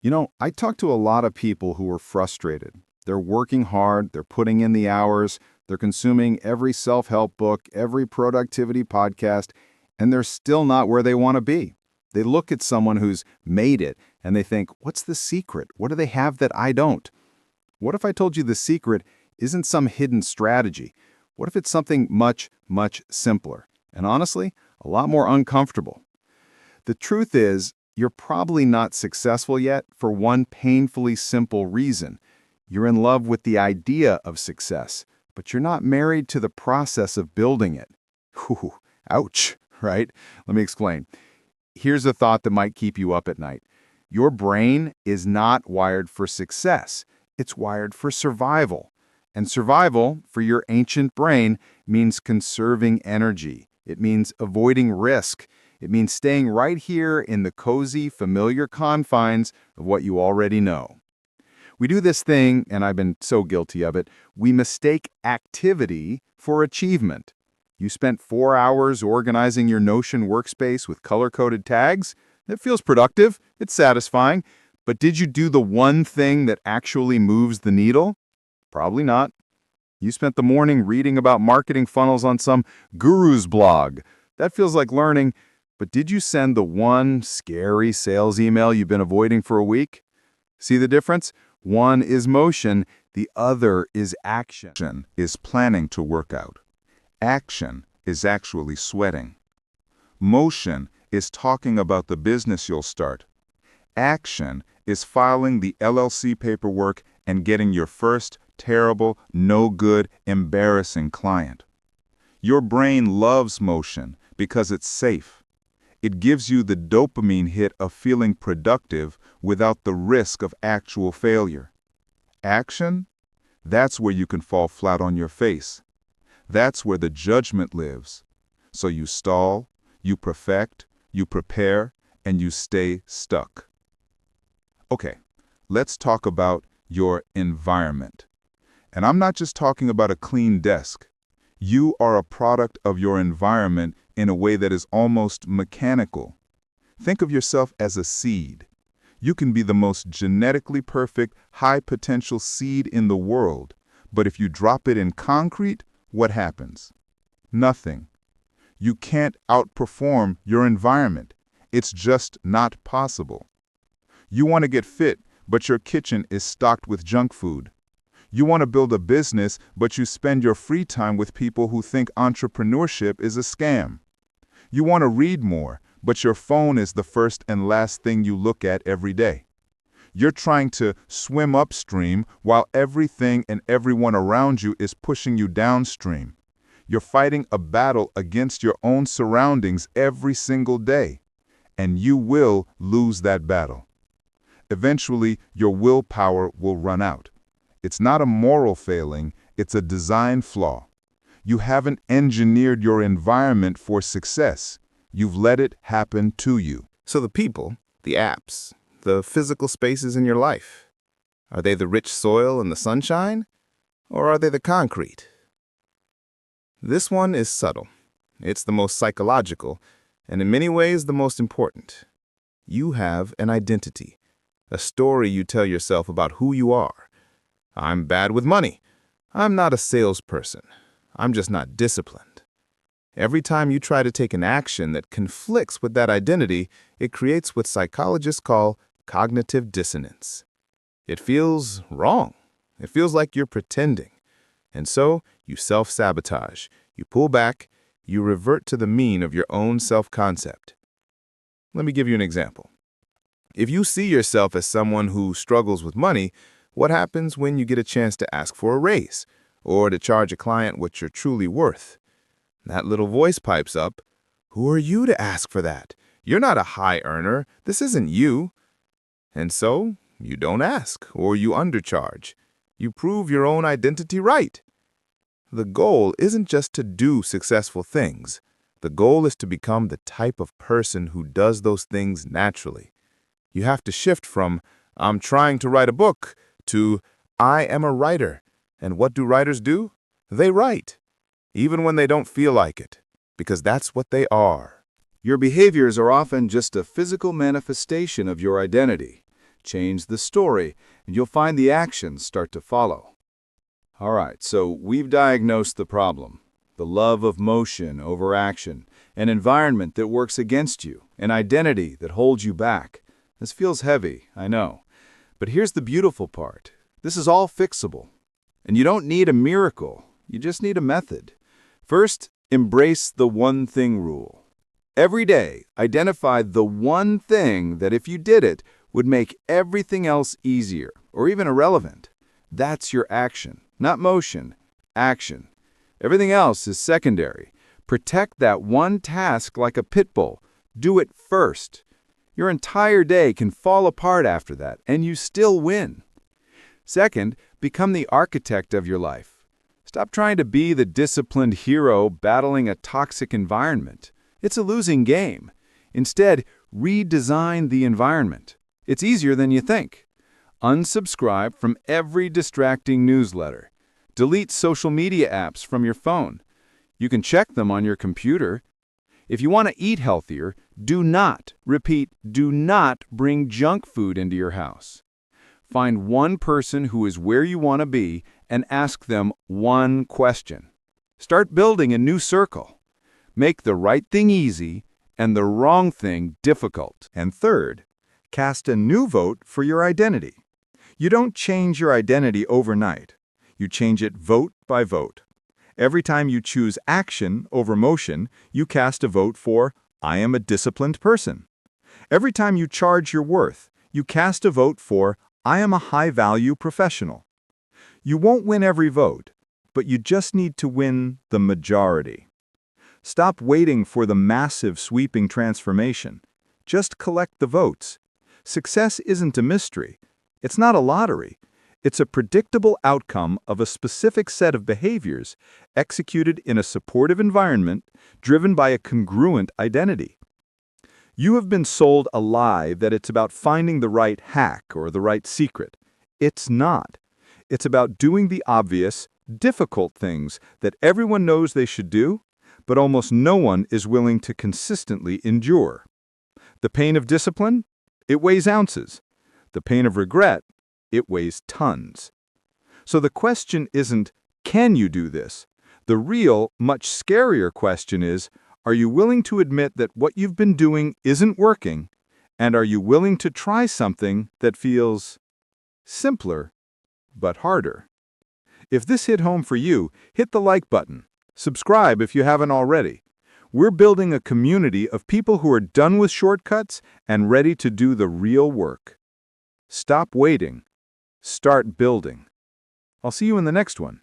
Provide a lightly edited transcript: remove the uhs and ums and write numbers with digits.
I talk to a lot of people who are frustrated. They're working hard, they're putting in the hours, they're consuming every self help book, every productivity podcast, and they're still not where they want to be. They look at someone who's made it and they think, what's the secret? What do they have that I don't? What if I told you the secret isn't some hidden strategy? What if it's something much, much simpler? And honestly, a lot more uncomfortable. The truth is, you're probably not successful yet for one painfully simple reason. You're in love with the idea of success, but you're not married to the process of building it. Whew, ouch, right? Let me explain. Here's a thought that might keep you up at night. Your brain is not wired for success. It's wired for survival. And survival, for your ancient brain, means conserving energy. It means avoiding risk. It means staying right here in the cozy, familiar confines of what you already know. We do this thing, and I've been so guilty of it, we mistake activity for achievement. You spent 4 hours organizing your Notion workspace with color-coded tags? It feels productive, it's satisfying, but did you do the one thing that actually moves the needle? Probably not. You spent the morning reading about marketing funnels on some guru's blog. That feels like learning, but did you send the one scary sales email you've been avoiding for a week? See the difference? One is motion, the other is action. Action is planning to work out. Action is actually sweating. Motion is talking about the business you'll start. Action is filing the LLC paperwork and getting your first terrible, no good, embarrassing client. Your brain loves motion because it's safe. It gives you the dopamine hit of feeling productive without the risk of actual failure. Action? That's where you can fall flat on your face. That's where the judgment lives. So you stall, you perfect, you prepare, and you stay stuck. Okay, let's talk about your environment. And I'm not just talking about a clean desk. You are a product of your environment in a way that is almost mechanical. Think of yourself as a seed. You can be the most genetically perfect, high-potential seed in the world, but if you drop it in concrete, what happens? Nothing. You can't outperform your environment. It's just not possible. You want to get fit, but your kitchen is stocked with junk food. You want to build a business, but you spend your free time with people who think entrepreneurship is a scam. You want to read more, but your phone is the first and last thing you look at every day. You're trying to swim upstream while everything and everyone around you is pushing you downstream. You're fighting a battle against your own surroundings every single day, and you will lose that battle. Eventually, your willpower will run out. It's not a moral failing, it's a design flaw. You haven't engineered your environment for success. You've let it happen to you. So the people, the apps, the physical spaces in your life, are they the rich soil and the sunshine, or are they the concrete? This one is subtle. It's the most psychological, and in many ways the most important. You have an identity, a story you tell yourself about who you are. I'm bad with money. I'm not a salesperson. I'm just not disciplined. Every time you try to take an action that conflicts with that identity, it creates what psychologists call cognitive dissonance. It feels wrong. It feels like you're pretending. And so you self-sabotage. You pull back. You revert to the mean of your own self-concept. Let me give you an example. If you see yourself as someone who struggles with money, what happens when you get a chance to ask for a raise or to charge a client what you're truly worth? That little voice pipes up. Who are you to ask for that? You're not a high earner. This isn't you. And so you don't ask or you undercharge. You prove your own identity right. The goal isn't just to do successful things. The goal is to become the type of person who does those things naturally. You have to shift from, I'm trying to write a book, to, I am a writer. And what do writers do? They write, even when they don't feel like it, because that's what they are. Your behaviors are often just a physical manifestation of your identity. change the story, and you'll find the actions start to follow. All right, so we've diagnosed the problem. The love of motion over action, an environment that works against you, an identity that holds you back. This feels heavy, I know. But here's the beautiful part. This is all fixable. And you don't need a miracle. You just need a method. First, embrace the one thing rule. Every day, identify the one thing that if you did it, would make everything else easier or even irrelevant. That's your action, not motion, action. Everything else is secondary. Protect that one task like a pit bull. Do it first. Your entire day can fall apart after that, and you still win. Second, become the architect of your life. Stop trying to be the disciplined hero battling a toxic environment. It's a losing game. Instead, redesign the environment. It's easier than you think. Unsubscribe from every distracting newsletter. Delete social media apps from your phone. You can check them on your computer. If you want to eat healthier, do not bring junk food into your house. Find one person who is where you want to be and ask them one question. Start building a new circle. Make the right thing easy and the wrong thing difficult. And third, cast a new vote for your identity. You don't change your identity overnight. You change it vote by vote. Every time you choose action over motion, you cast a vote for, I am a disciplined person. Every time you charge your worth, you cast a vote for, I am a high-value professional. You won't win every vote, but you just need to win the majority. Stop waiting for the massive sweeping transformation. Just collect the votes. Success isn't a mystery. It's not a lottery. It's a predictable outcome of a specific set of behaviors executed in a supportive environment driven by a congruent identity. You have been sold a lie that it's about finding the right hack or the right secret. It's not. It's about doing the obvious, difficult things that everyone knows they should do, but almost no one is willing to consistently endure. The pain of discipline? It weighs ounces. The pain of regret? It weighs tons. So the question isn't, can you do this? The real, much scarier question is, are you willing to admit that what you've been doing isn't working? And are you willing to try something that feels simpler, but harder? If this hit home for you, hit the like button. Subscribe if you haven't already. We're building a community of people who are done with shortcuts and ready to do the real work. Stop waiting. Start building. I'll see you in the next one.